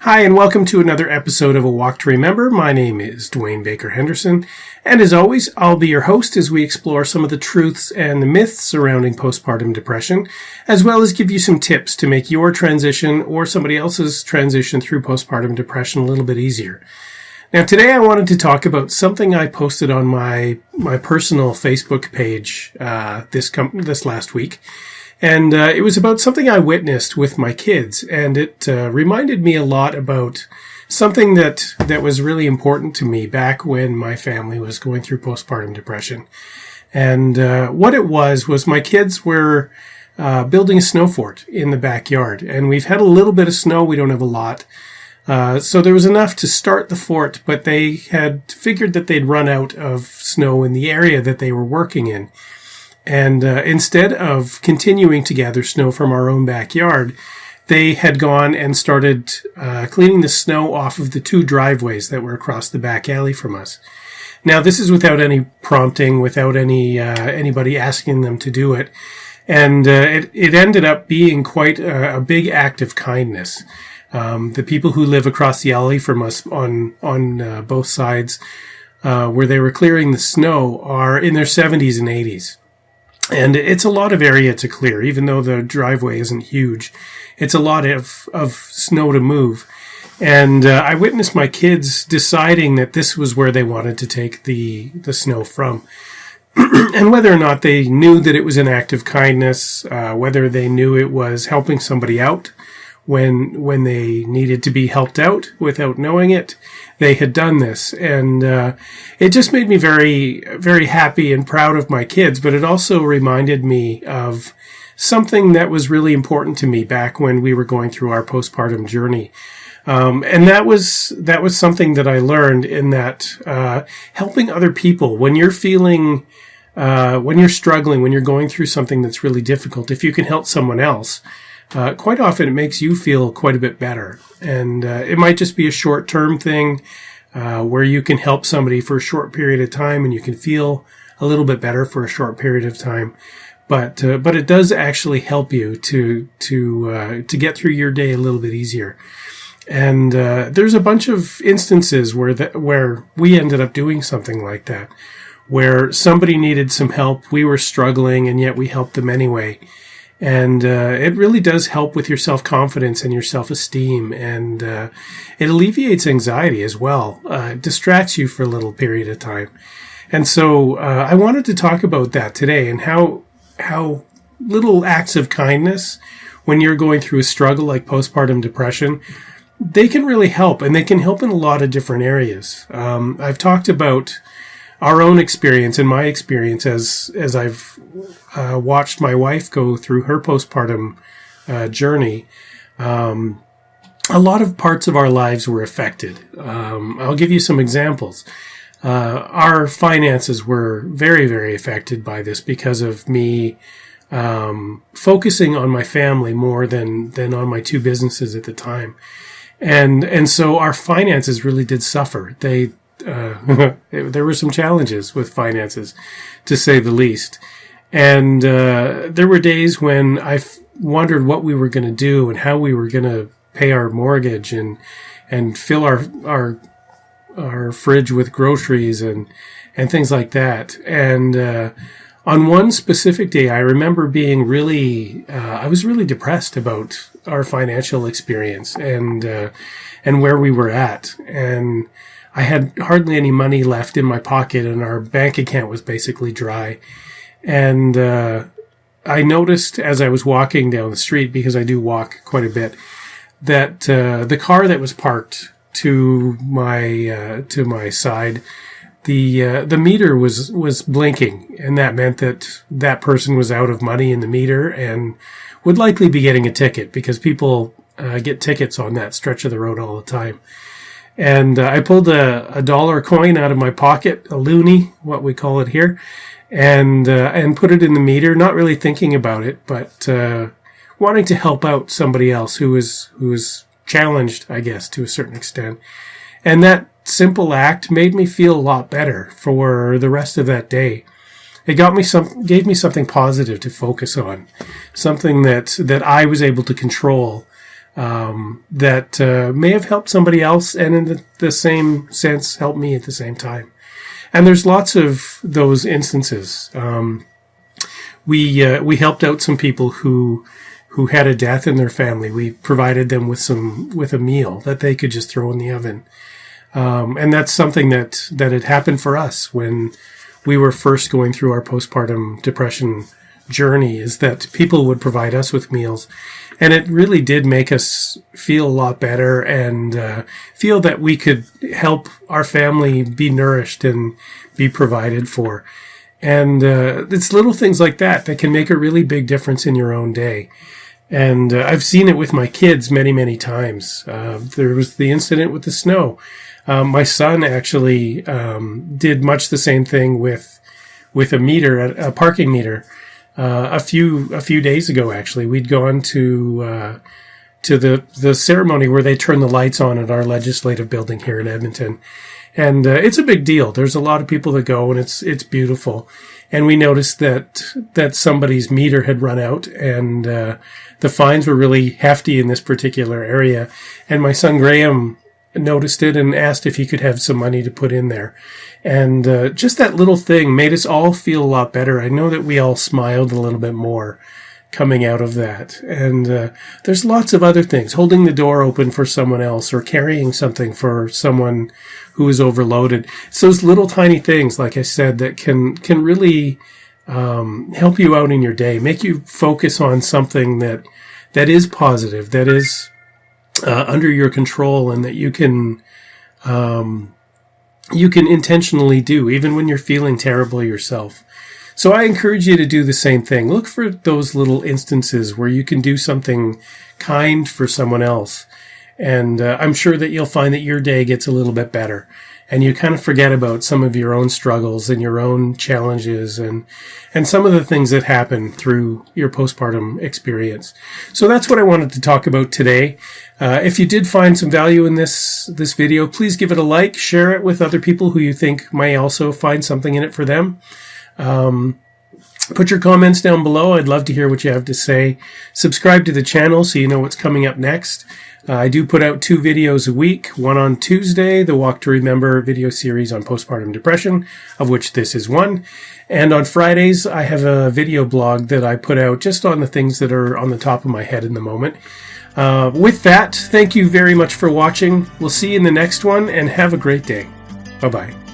Hi, and welcome to another episode of A Walk to Remember. My name is Dwayne Baker-Henderson, and as always, I'll be your host as we explore some of the truths and the myths surrounding postpartum depression, as well as give you some tips to make your transition or somebody else's transition through postpartum depression a little bit easier. Now, today I wanted to talk about something I posted on my personal Facebook page this last week. And it was about something I witnessed with my kids, and it reminded me a lot about something that was really important to me back when my family was going through postpartum depression. And what it was my kids were building a snow fort in the backyard, and we've had a little bit of snow. We don't have a lot. So there was enough to start the fort, but they had figured that they'd run out of snow in the area that they were working in. And instead of continuing to gather snow from our own backyard, they had gone and started cleaning the snow off of the two driveways that were across the back alley from us. Now, this is without any prompting, without anybody asking them to do it. And it ended up being quite a big act of kindness. The people who live across the alley from us on both sides, where they were clearing the snow, are in their 70s and 80s. And it's a lot of area to clear, even though the driveway isn't huge. It's a lot of snow to move. And I witnessed my kids deciding that this was where they wanted to take the snow from. And whether or not they knew that it was an act of kindness, whether they knew it was helping somebody out when they needed to be helped out without knowing it, they had done this. And it just made me very, very happy and proud of my kids, but it also reminded me of something that was really important to me back when we were going through our postpartum journey. And that was something that I learned in that helping other people when you're feeling, when you're struggling, when you're going through something that's really difficult, if you can help someone else, quite often it makes you feel quite a bit better. And it might just be a short-term thing where you can help somebody for a short period of time and you can feel a little bit better for a short period of time. But it does actually help you to get through your day a little bit easier. And there's a bunch of instances where we ended up doing something like that, where somebody needed some help, we were struggling, and yet we helped them anyway. And it really does help with your self-confidence and your self-esteem, and it alleviates anxiety as well. It distracts you for a little period of time. And so I wanted to talk about that today and how little acts of kindness, when you're going through a struggle like postpartum depression, they can really help, and they can help in a lot of different areas. I've talked about our own experience and my experience as I've watched my wife go through her postpartum journey. A lot of parts of our lives were affected. I'll give you some examples. Our finances were very, very affected by this because of me focusing on my family more than on my two businesses at the time. And so our finances really did suffer. There were some challenges with finances, to say the least. And there were days when I wondered what we were going to do and how we were going to pay our mortgage and fill our fridge with groceries and things like that. And on one specific day, I remember being I was really depressed about our financial experience and where we were at. And I had hardly any money left in my pocket, and our bank account was basically dry. And I noticed as I was walking down the street, because I do walk quite a bit, that the car that was parked to my side, the meter was blinking, and that meant that person was out of money in the meter and would likely be getting a ticket, because people get tickets on that stretch of the road all the time. And I pulled a dollar coin out of my pocket, a loonie, what we call it here, and put it in the meter, not really thinking about it, but wanting to help out somebody else who was challenged, I guess, to a certain extent. And that simple act made me feel a lot better for the rest of that day. It gave me something positive to focus on, something that I was able to control that may have helped somebody else, and in the same sense helped me at the same time. And there's lots of those instances. We helped out some people who had a death in their family. We provided them with a meal that they could just throw in the oven. And that's something that had happened for us when we were first going through our postpartum depression journey, is that people would provide us with meals. And it really did make us feel a lot better and feel that we could help our family be nourished and be provided for. And it's little things like that can make a really big difference in your own day. And I've seen it with my kids many, many times. There was the incident with the snow. My son actually did much the same thing with a meter, a parking meter. A few days ago, actually, we'd gone to the ceremony where they turn the lights on at our legislative building here in Edmonton, and it's a big deal. There's a lot of people that go, and it's beautiful. And we noticed that somebody's meter had run out, and the fines were really hefty in this particular area. And my son Graham noticed it and asked if he could have some money to put in there. And just that little thing made us all feel a lot better. I know that we all smiled a little bit more coming out of that. And there's lots of other things. Holding the door open for someone else, or carrying something for someone who is overloaded. It's those little tiny things, like I said, that can really help you out in your day, make you focus on something that is positive, that is under your control, and that you can intentionally do, even when you're feeling terrible yourself. So I encourage you to do the same thing. Look for those little instances where you can do something kind for someone else. And I'm sure that you'll find that your day gets a little bit better. And you kind of forget about some of your own struggles and your own challenges and some of the things that happen through your postpartum experience. So that's what I wanted to talk about today. If you did find some value in this video, please give it a like, share it with other people who you think may also find something in it for them. Put your comments down below. I'd love to hear what you have to say. Subscribe to the channel so you know what's coming up next. I do put out 2 videos a week, one on Tuesday, the Walk to Remember video series on postpartum depression, of which this is one. And on Fridays, I have a video blog that I put out just on the things that are on the top of my head in the moment. With that, thank you very much for watching. We'll see you in the next one, and have a great day. Bye-bye.